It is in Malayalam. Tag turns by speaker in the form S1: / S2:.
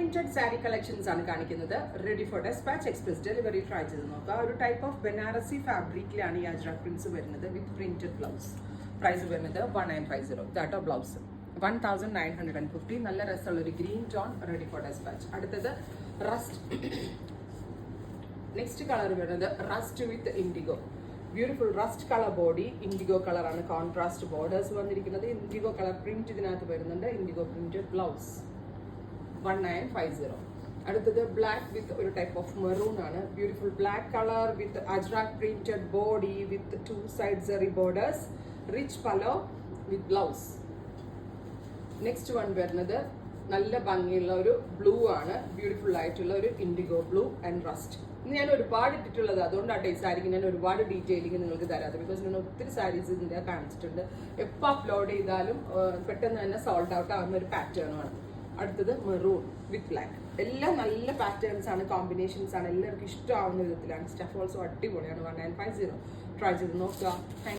S1: പ്രിന്റഡ് സാരി കളക്ഷൻസ് ആണ് കാണിക്കുന്നത്. Ready for dispatch, express delivery. Try ചെയ്ത് നോക്കുക. ഒരു ടൈപ്പ് ഓഫ് ബനാറസി ഫാബ്രിക്കിലാണ് ഈ അജ്രക് പ്രിന്റ്സ് വരുന്നത് വിത്ത് പ്രിന്റഡ് ബ്ലൗസ്. പ്രൈസ് വരുന്നത് 1950. ഇതാട്ടോ ബ്ലൗസ് 1950. നല്ല രസമുള്ള ഒരു green tone. Ready for despatch. അടുത്തത് റസ്റ്റ്. നെക്സ്റ്റ് കളർ വരുന്നത് rust with indigo. Beautiful rust colour body, indigo കളറാണ് കോൺട്രാസ്റ്റ് ബോർഡേഴ്സ് വന്നിരിക്കുന്നത്. ഇൻഡിഗോ കളർ പ്രിന്റ് ഇതിനകത്ത് വരുന്നുണ്ട്. Indigo printed blouse 1950. അടുത്തത് ബ്ലാക്ക് വിത്ത് ഒരു ടൈപ്പ് ഓഫ് മെറൂൺ ആണ്. Beautiful black colour with ajrak printed body with 2 side zari borders. Rich pallu with blouse. Next one വരുന്നത് നല്ല ഭംഗിയുള്ള ഒരു ബ്ലൂ ആണ്. ബ്യൂട്ടിഫുൾ ആയിട്ടുള്ള ഒരു ഇൻഡിഗോ ബ്ലൂ ആൻഡ് റസ്റ്റ്. ഇത് ഞാൻ ഒരുപാട് ഇട്ടിട്ടുള്ളത്, അതുകൊണ്ടാണ് ഈ സാരിക്ക് ഞാൻ ഒരുപാട് ഡീറ്റെയിലിംഗ് നിങ്ങൾക്ക് തരാതെ. ബിക്കോസ് ഞാൻ ഒത്തിരി സാരീസ് ഇതിൻ്റെ കാണിച്ചിട്ടുണ്ട്. എപ്പോൾ അപ്ലോഡ് ചെയ്താലും പെട്ടെന്ന് തന്നെ സോൾഡ് ഔട്ട് ആവുന്ന ഒരു പാറ്റേണാണ്. അടുത്തത് മെറൂൺ വിത്ത് ബ്ലാക്ക്. എല്ലാം നല്ല പാറ്റേൺസ് ആണ്, കോമ്പിനേഷൻസ് ആണ്, എല്ലാവർക്കും ഇഷ്ടമാവുന്ന വിധത്തിലാണ്. സ്റ്റഫ് ഓൾസോ അടിപൊളിയാണ്. 1950. ട്രൈ ചെയ്ത് നോക്കുക.